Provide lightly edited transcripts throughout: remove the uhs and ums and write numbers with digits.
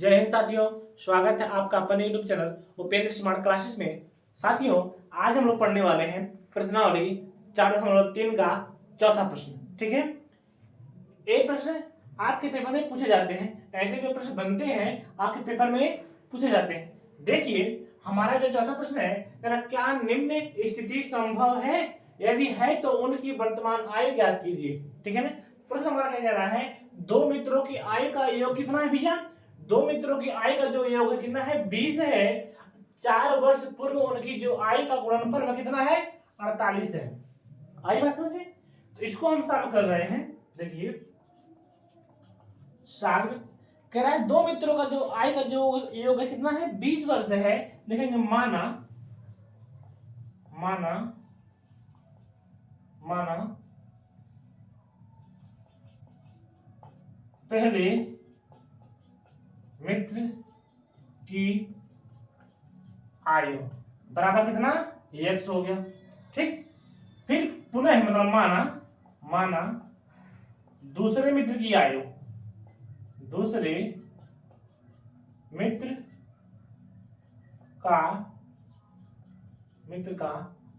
जय हिंद साथियों, स्वागत है आपका अपने YouTube channel Upendra smart classes में। साथियों, आज हम लोग पढ़ने वाले हैं प्रश्नावली 4.3 का चौथा प्रश्न। ठीक है, ये प्रश्न आपके पेपर में पूछे जाते हैं। ऐसे जो प्रश्न बनते हैं आपके पेपर में पूछे जाते हैं। देखिए, हमारा जो चौथा प्रश्न है, क्या निम्न स्थिति संभव है, यदि है तो उनकी वर्तमान आयु ज्ञात कीजिए। ठीक है ना। प्रश्न हमारा क्या कह रहा है, दो मित्रों की आयु का योग कितना है भैया? दो मित्रों की आयु का जो योग कितना है? 20 है। 4 वर्ष पूर्व उनकी जो आयु का गुणनफल वह कितना है? 48 है। आई बात समझ में? तो इसको हम सॉल्व कर रहे हैं। देखिए, सॉल्व कह रहा है दो मित्रों का जो आयु का जो योग है कितना है? 20 वर्ष है। देखेंगे, माना माना माना पहले मित्र की आयु बराबर कितना? x हो गया। ठीक, फिर पुनः मतलब माना दूसरे मित्र की आयु, दूसरे मित्र का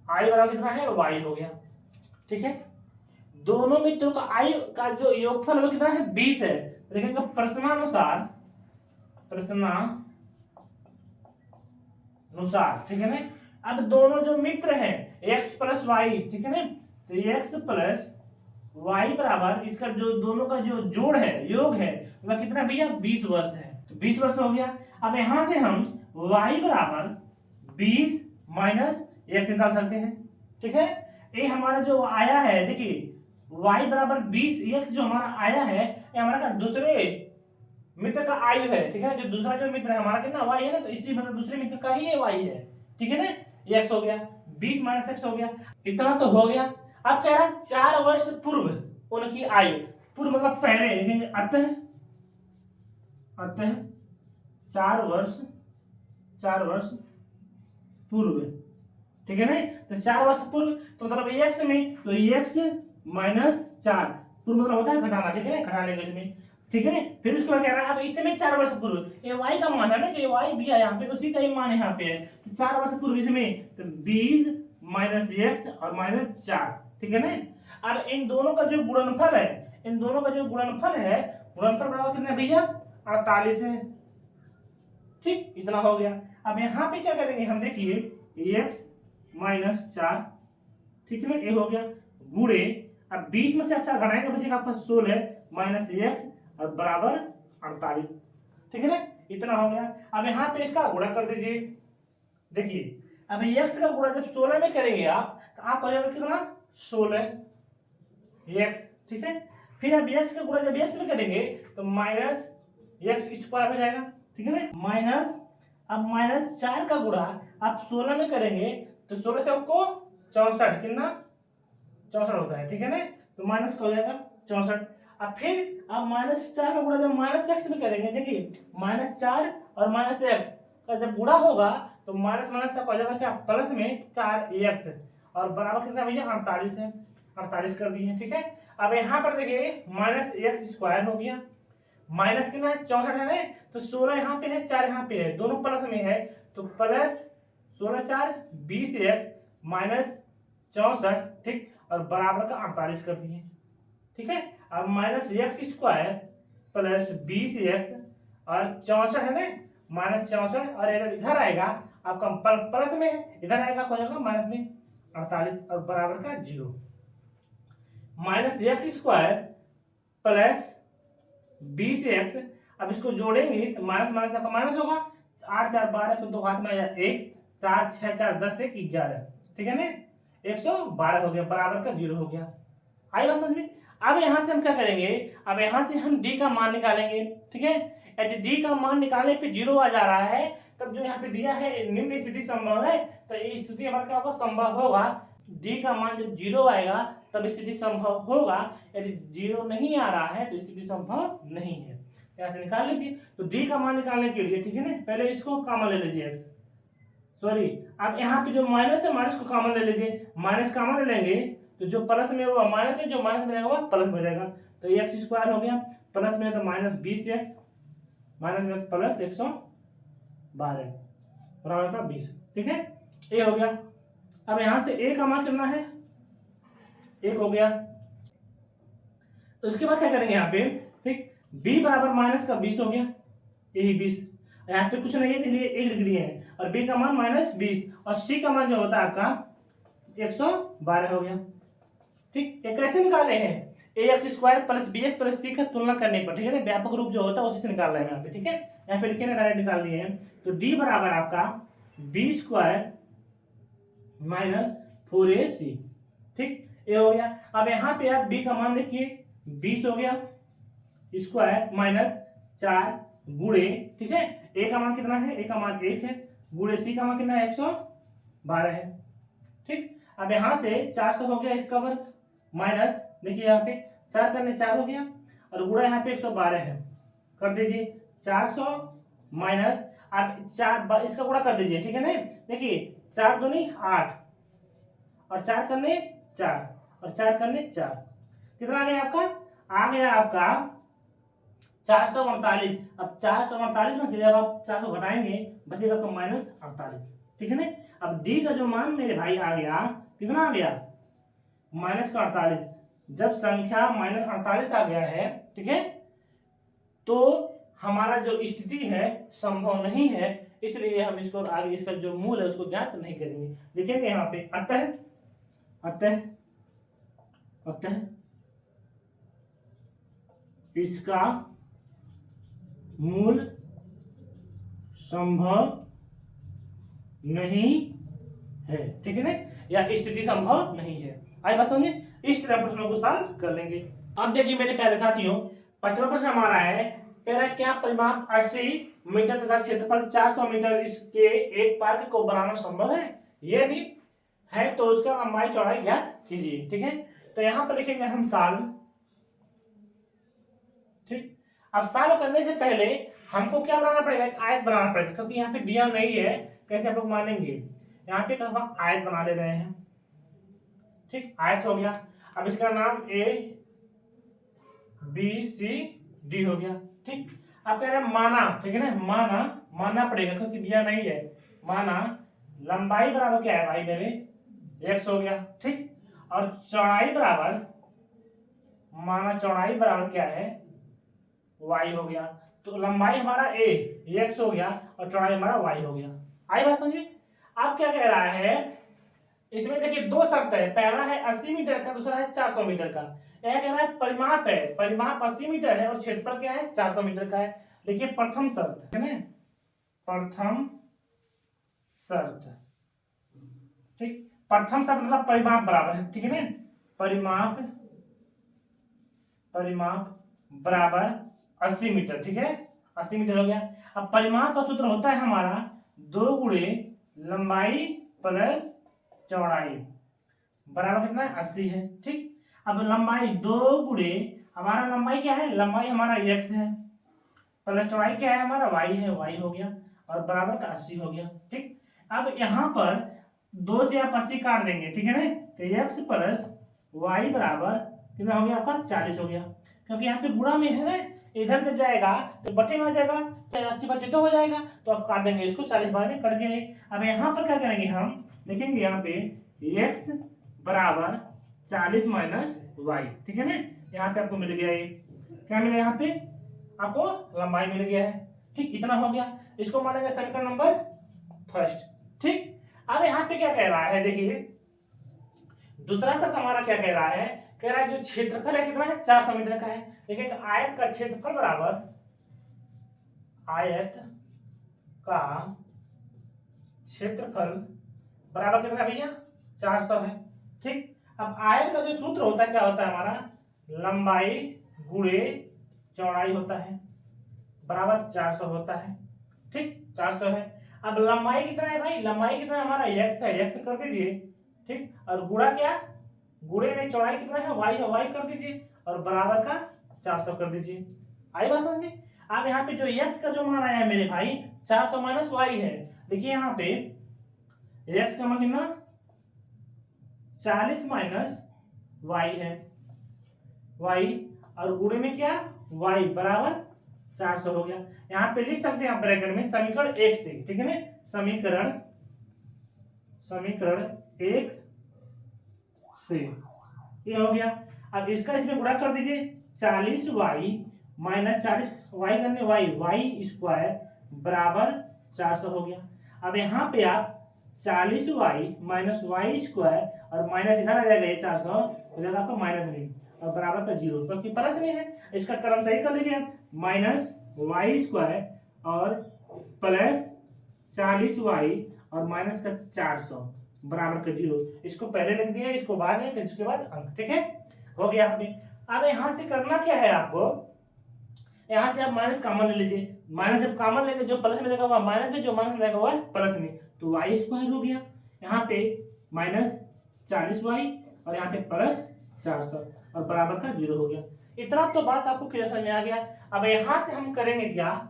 आयु बराबर कितना है? y हो गया। ठीक है, दोनों मित्रों का आयु का जो योगफल वो कितना है? 20 है। देखेंगे प्रश्नानुसार, ठीक है ना। अब दोनों जो मित्र हैं x प्लस वाई, ठीक है ना, तो x प्लस वाई बराबर इसका जो दोनों का जो जोड़ है, योग है, वह कितना भैया? 20 वर्ष है। तो 20 वर्ष हो गया। अब यहां से हम y बराबर 20 माइनस x निकाल सकते हैं। ठीक है, ये हमारा जो आया है, देखिए y बराबर 20, x जो हमारा आया है ये हमारा दूसरे मित्र का आयु है। ठीक है, जो दूसरा जो मित्र है हमारा कितना? y है ना, तो इसी मतलब दूसरे मित्र का ही ये y है। ठीक है ना, ये x हो गया, 20 माइनस x हो गया। इतना तो हो गया। अब कह रहा है 4 वर्ष पूर्व उनकी आयु, पूर्व मतलब पहले, लिखेंगे अतः 4 वर्ष पूर्व। ठीक है ना, तो 4 वर्ष पूर्व तो मतलब x में, तो x माइनस 4 पूर्व मतलब होता है घटाना। ठीक है, घटाने के में। ठीक है, फिर उसके बाद कह रहा है अब इसमें 4 वर्ष पूर्व, ये y का मान है ना, जो y दिया यहाँ पे उसी का ही मान यहाँ पे है। तो 4 वर्ष पूर्व इसमें तो 20 माइनस x और माइनस 4। ठीक है ना। अब इन दोनों का जो गुणनफल है, गुणनफल बराबर कितना भैया? 48 है। ठीक, इतना हो गया। अब यहाँ पे क्या करेंगे हम, देखिए x माइनस 4, ठीक है ना, ये हो गया, गुणे अब 20 में से आप 4 घटाएंगे बचेगा आपका 16 माइनस x और बराबर 48। ठीक है ना, इतना हो गया। अब यहाँ पे इसका गुणा कर दीजिए। देखिए, अब x का गुणा जब 16 में करेंगे आप, तो आप हो जाएगा कितना? 16x। ठीक है, फिर अब x का गुणा जब x में करेंगे तो माइनस x स्क्वायर हो जाएगा। ठीक है ना, माइनस अब माइनस 4 का गुणा आप 16 में करेंगे तो 16 से आपको 64, कितना? 64 होता है। ठीक है ना, तो माइनस का हो जाएगा 64। अब फिर अब माइनस 4 का गुणा जब माइनस x में करेंगे, देखिए माइनस 4 और माइनस x का जब गुणा होगा तो माइनस माइनस का हो जाएगा क्या? प्लस में 4x और बराबर कितना भैया? 48 है। 48 कर दिए। ठीक है, अब यहाँ पर देखिए माइनस x स्क्वायर हो गया, माइनस कितना है? 64 है ना, तो 16 यहाँ पे है, 4 यहाँ पे है, दोनों प्लस में है, तो प्लस 16 4 20x माइनस 64। ठीक, और बराबर का 48 कर दिए। ठीक है, अब minus x square plus 20x और 64 है ना, माइनस 64 और इधर आएगा आपका प्लस में, इधर आएगा हो जाएगा माइनस में 48 और बराबर का 0। Minus x square plus 20x, अब इसको जोड़ेंगे तो माइनस माइनस आपका माइनस होगा, 8 4 12 को 2 हाथ में आया 1, 4 6 4 10 1 11। ठीक है ना, 112 हो गया, बराबर का 0 हो गया। आई बात समझ में? अब यहां से हम क्या करेंगे, अब यहां से हम d का मान निकालेंगे। ठीक है, यदि d का मान निकालने पे 0 आ जा रहा है, तब जो यहाँ पे दिया है निम्न स्थिति संभव है, तो ये स्थिति हमारा क्या होगा? संभव होगा। d का मान जब 0 आएगा तब स्थिति संभव होगा, यदि 0 नहीं आ रहा है तो स्थिति संभव नहीं है। यहाँ से निकाल लीजिए। तो d का मान निकालने के लिए, ठीक है ना, पहले इसको कॉमन ले लीजिए x, सॉरी, अब यहाँ पे जो माइनस है माइनस को कॉमन ले लीजिए, माइनस कॉमन ले लेंगे तो जो प्लस में होगा माइनस में, जो माइनस में जाएगा प्लस में जाएगा, तो x स्क्वायर हो गया, प्लस में तो माइनस 20x माइनस प्लस 112 बराबर का 20। ठीक है, ये हो गया। अब यहां से ए का मान कितना है, 1 हो गया। तो उसके बाद क्या करेंगे यहाँ पे, ठीक, b बराबर माइनस का 20 हो गया, यही 20, यहाँ पे कुछ नहीं है इसलिए 1 लिख लिए हैं, और b का मान -20 और c का मान जो होता है आपका 112 हो गया। ठीक, ये कैसे निकाले हैं, ax² plus bx plus c का तुलना करने पर, ठीक है ना, व्यापक रूप जो होता है उसी से निकाल रहे हैं यहाँ पे। ठीक है, यहाँ पे लिखे ना, डायरेक्ट निकाल दिए हैं। तो d बराबर आपका b² माइनस 4ac। ठीक, ये हो गया। अब यहाँ पे आप b का मान देखिए 20 हो गया, स्क्वायर माइनस 4 गुणे, ठीक है, a का मान कितना है, a का मान 1 है, गुणे c का मान कितना है 112 है। ठीक, अब यहाँ से 400 हो गया इसका वर्ग, माइनस देखिए यहाँ पे 4 करने 4 हो गया, और गुणा यहाँ पे 112 है, कर दीजिए 400 माइनस, आप 4 इसका गुणा कर दीजिए। ठीक है ना, देखिए 4 दूनी 8 और 4 करने 4 और 4 करने 4, कितना आ गया आपका, आ गया आपका 448। अब 448 में से जब आप 400 घटाएंगे बचेगा आपका -48। ठीक है ना, अब डी का जो मान मेरे भाई आ गया, कितना आ गया, -48। जब संख्या -48 आ गया है, ठीक है, तो हमारा जो स्थिति है संभव नहीं है, इसलिए हम इसको आगे इसका जो मूल है उसको ज्ञात नहीं करेंगे। लिखेंगे यहाँ पे अतः अतः अतः इसका मूल संभव नहीं है। ठीक है ना, या स्थिति संभव नहीं है। आइए बात समझे, इस तरह प्रश्नों को सॉल्व कर लेंगे। अब देखिए मेरे प्यारे साथियों, 5वां प्रश्न हमारा है, कह रहा है क्या परिमाप 80 मीटर तथा क्षेत्रफल 400 मीटर इसके एक पार्क को बनाना संभव है, यदि है तो उसका लंबाई चौड़ाई ज्ञात कीजिए। ठीक है, तो यहां पर लिखेंगे हम सॉल्व। ठीक, अब सॉल्व करने से पहले हमको क्या बनाना पड़ेगा, एक आयत बनाना पड़ेगा, क्योंकि यहाँ पे दिया नहीं है, कैसे आप लोग मानेंगे, यहाँ पे हम आयत बना ले रहे हैं। ठीक, आयत हो गया। अब इसका नाम A B C D हो गया। ठीक, अब कह रहे हैं माना, ठीक है ना, मानना पड़ेगा क्योंकि दिया नहीं है, माना लंबाई बराबर क्या है भाई मेरे x हो गया। ठीक, और चौड़ाई बराबर, माना चौड़ाई बराबर क्या है, y हो गया। तो लंबाई हमारा a x हो गया और चौड़ाई हमारा y हो गया। आई बात समझिए। अब क्या कह रहा है, इसमें देखिए 2 शर्त है, पहला है 80 मीटर का, दूसरा है 400 मीटर का। यह कह रहा है परिमाप है, परिमाप 80 मीटर है और क्षेत्रफल क्या है 400 मीटर का है। देखिए प्रथम शर्त है ना, प्रथम शर्त, ठीक, प्रथम शर्त मतलब परिमाप बराबर है। ठीक है ना, परिमाप बराबर 80 मीटर। ठीक है, 80 मीटर हो गया। अब परिमाप का सूत्र होता है हमारा 2 गुणे लंबाई प्लस चौड़ाई बराबर कितना है 80 है। ठीक, अब लंबाई 2 गुणे, हमारा लंबाई क्या है, लंबाई हमारा x है, प्लस चौड़ाई क्या है हमारा y है, y हो गया, और बराबर का 80 हो गया। ठीक, अब यहाँ पर 2 से आप 80 काट देंगे। ठीक है ना, तो x प्लस y बराबर कितना हो गया आपका 40 हो गया, क्योंकि यहाँ पे गुणा में है ना, इधर जब जाएगा तो बटे में आ जाएगा, तो 80 बटे 2 हो जाएगा, तो आप काट देंगे इसको 40 बार में कट गए। अब यहाँ पर क्या करेंगे, हम लिखेंगे यहाँ पे x बराबर 40 माइनस y। ठीक है ना, यहाँ पे आपको मिल गया, ये क्या मिला, यहाँ पे आपको लंबाई मिल गया है। ठीक, इतना हो गया, इसको मानेंगे समीकरण नंबर फर्स्ट। ठीक, अब यहाँ पे क्या कह रहा है, देखिए दूसरा शर्त हमारा क्या कह रहा है, कह रहा है जो क्षेत्रफल है कितना है 400 मीटर का है। देखिए आयत का क्षेत्रफल बराबर, आयत का क्षेत्रफल बराबर कितना भैया 400 है। ठीक, अब आयत का जो सूत्र होता है क्या होता है हमारा, लंबाई गुणे चौड़ाई होता है, बराबर 400 होता है। ठीक, 400 है। अब लंबाई कितना है भाई, लंबाई कितना है हमारा x है, x कर दीजिए। ठीक, और गुणा क्या, गुणे में चौड़ाई कितना है y है, y कर दीजिए, और बराबर का 400 कर दीजिए। आई बात समझ में। अब यहाँ पे जो x का जो मान आया है मेरे भाई 400 माइनस y है, देखिए यहाँ पे x का मान कितना 40 माइनस y है, y, और गुणे में क्या y बराबर 400 हो गया। यहाँ पे लिख सकते हैं आप ब्रैकेट में समीकरण 1 से, ठीक है ना, समीकरण 1 से ये हो गया। अब इसका इसमें गुणा कर दीजिए, 40y माइनस 40y करने वाई स्क्वायर बराबर 400 हो गया। अब यहाँ पे आप 40y माइनस वाई स्क्वायर और माइनस इधर आ जाएगा, ये 400 हो जाएगा आपका माइनस में और बराबर का 0, क्योंकि प्लस में है। इसका क्रम सही कर लीजिए आप, माइनस वाई स्क्वायर और प्लस 40y और माइनस का 400 बराबर का 0। इसको पहले लिख दिया, इसको बाद में, फिर इसके बाद अंक, ठीक है, हो गया आपने। अब यहाँ से करना क्या है आपको, यहाँ से आप माइनस कॉमन ले लीजिए। माइनस जब कॉमन लेंगे, जो प्लस में देखा हुआ माइनस में, जो माइनस देखा हुआ प्लस में, तो वाई स्क्वायर हो गया। यहाँ पे माइनस 40y और यहाँ पे प्लस 400 और बराबर का 0 हो गया। इतना तो बात आपको क्लियर समझ में आ गया। अब यहाँ से हम करेंगे क्या,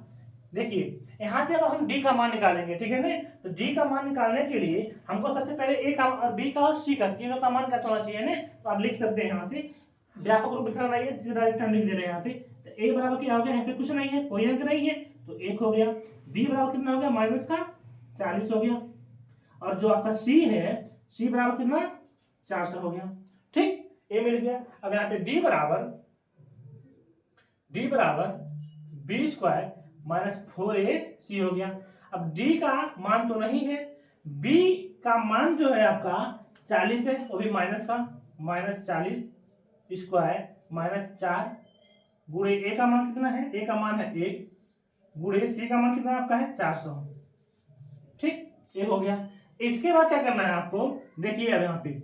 देखिए यहाँ से अब हम डी का मान निकालेंगे, ठीक है ना। तो डी का मान निकालने के लिए हमको सबसे पहले ए का और बी का और सी का, तीनों का मान क्या होना चाहिए ना। तो आप लिख सकते हैं यहाँ से, व्यापक रूप लिखना नहीं है, सीधा डायरेक्ट हम लिख दे रहे हैं यहाँ पे। तो ए बराबर क्या हो गया, यहाँ पे कुछ नहीं है, कोई अंक नहीं है, तो 1 हो गया। बी बराबर कितना हो गया, माइनस का 40 हो गया। और जो आपका सी है, सी बराबर कितना, 400 हो गया, ठीक, ए मिल गया। अब यहाँ पे डी बराबर बी स्क्वायर माइनस 4ac हो गया। अब डी का मान तो नहीं है, बी का मान जो है आपका 40 है, वो भी माइनस का, माइनस 40 स्क्वायर माइनस 4 गुणे ए का मान कितना है, ए का मान है 1 गुणे सी का मान कितना आपका है 400, ठीक, ये हो गया। इसके बाद क्या करना है आपको, देखिए अब यहाँ पे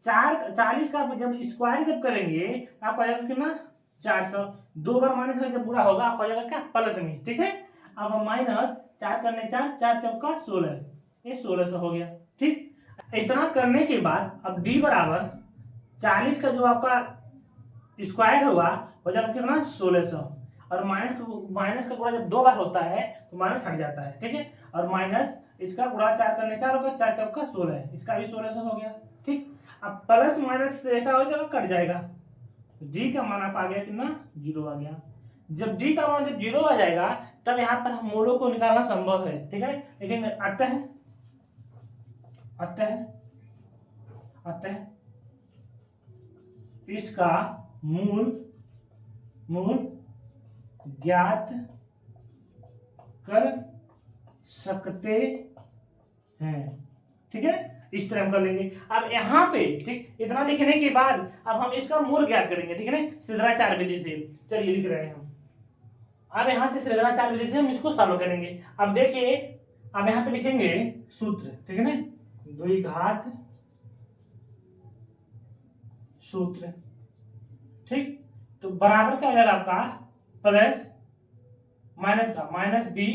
40 का जब स्क्वायर जब करेंगे आप आएगा कितना 400, 2 बार माइनस जब पूरा होगा आपको आ जाएगा क्या प्लस में, ठीक है। अब हम माइनस 4 करने 4 चौका 16, ये 1600 हो गया, ठीक। इतना करने के बाद अब डी बराबर 40 का जो आपका स्क्वायर हुआ हो जाएगा कितना 1600 और माइनस का गुणा जब 2 बार होता है तो माइनस हट जाता है, ठीक है। और माइनस इसका गुणा 4 करने 4 होगा, 4 चौका 16, इसका भी 1600 हो गया, ठीक। अब प्लस माइनस देखा हो जाएगा, कट जाएगा, डी का मान आप आ गया कितना 0 आ गया। जब डी का मान जब 0 आ जाएगा तब यहाँ पर हम मूलों को निकालना संभव है, ठीक है। लेकिन अतः इसका मूल ज्ञात कर सकते हैं, ठीक है, इस तरह हम कर लेंगे। अब यहाँ पे ठीक इतना लिखने के बाद अब हम इसका मूल ज्ञात करेंगे, ठीक है ना, श्रीधराचार्य विधि से। चलिए लिख रहे हैं हम, अब यहाँ से श्रीधराचार्य विधि से हम इसको सॉल्व करेंगे। अब देखिए, अब यहाँ पे लिखेंगे सूत्र, ठीक है ना, द्विघात सूत्र, ठीक। तो बराबर क्या आ जाएगा आपका प्लस माइनस का minus B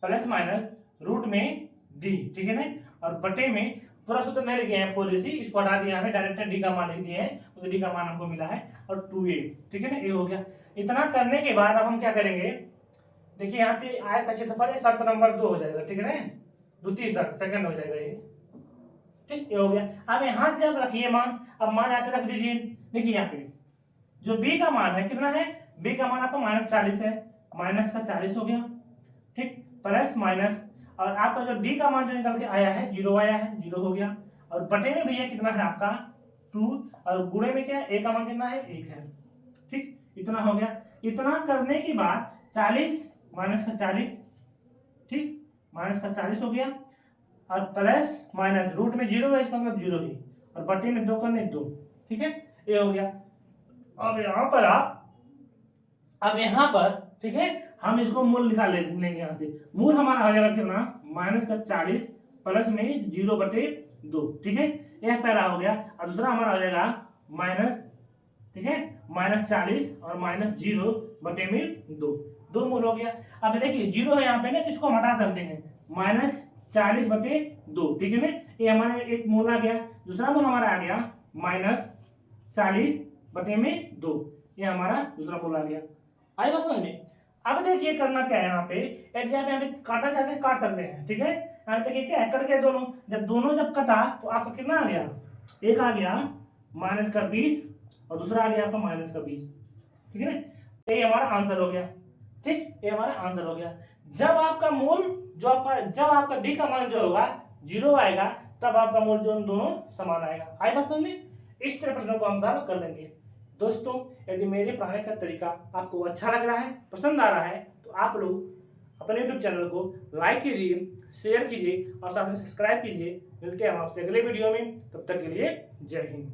plus minus root में डी, ठीक है ना, और बटे में पूरा सूत्र नहीं लिखे हैं 4ac, इसको हटा दिया हमें, डायरेक्ट डी का मान लिख दिए हैं, तो डी का मान हमको मिला है और 2a, ठीक है ना, ये हो गया। इतना करने के बाद अब हम क्या करेंगे, देखिए यहाँ पे आयत का क्षेत्रफल शर्त नंबर 2 हो जाएगा, ठीक है ना, द्वितीय शर्त सेकंड हो जाएगा ये, ठीक, ये हो गया। अब यहाँ से आप रखिए मान, अब मान ऐसे रख दीजिए। देखिए यहाँ पे जो b का मान है कितना है, b का मान आपका -40 है, माइनस का 40 हो गया, ठीक, प्लस माइनस और आपका जो d का मान जो निकल के आया है 0 आया है, 0 हो गया। और बटे में भैया कितना है आपका 2 और गुणे में क्या है, a का मान कितना है 1 है, ठीक, इतना हो गया। इतना करने के बाद 40 माइनस का 40, ठीक, माइनस का 40 हो गया और प्लस माइनस रूट में 0 है, इसका मतलब 0 ही, और बटे में 2 करने 2, ठीक है, ये हो गया। अब यहाँ पर ठीक है, हम इसको मूल निकाल लेंगे। यहाँ से मूल हमारा हो जाएगा कितना, माइनस का 40 प्लस में 0 बटे 2, ठीक है, यह पहला हो गया। और दूसरा हमारा हो जाएगा माइनस, ठीक है, -40 और -0 बटे में 2 मूल हो गया। अब देखिए 0 है यहाँ पे ना, तो इसको हम हटा सकते हैं, -40 बटे 2, ठीक है ना, ये हमारा एक मूल आ गया। दूसरा मूल हमारा आ गया -40 बटे में 2, ये हमारा दूसरा मूल आ गया। आई बात समझ में। अब देखिए करना क्या है, यहाँ पे यहाँ पे काटना चाहते हैं काट सकते हैं, ठीक है। यहाँ देखिए क्या है, कट गया दोनों, जब कटा तो आपका कितना आ गया, एक आ गया -20 और दूसरा आ गया आपका -20, ठीक है ना, ये हमारा आंसर हो गया। ठीक, ये हमारा आंसर हो गया। जब आपका मूल जब आपका डी का मान जो होगा 0 आएगा, तब आपका मूल जो दोनों समान आएगा। आई बात समझ में? इस तरह प्रश्नों को हम सॉल्व कर लेंगे। दोस्तों, यदि मेरे पढ़ाने का तरीका आपको अच्छा लग रहा है, पसंद आ रहा है, तो आप लोग अपने YouTube चैनल को लाइक कीजिए, शेयर कीजिए और साथ में सब्सक्राइब कीजिए। मिलते हैं हम आपसे अगले वीडियो में, तब तक के लिए जय हिंद।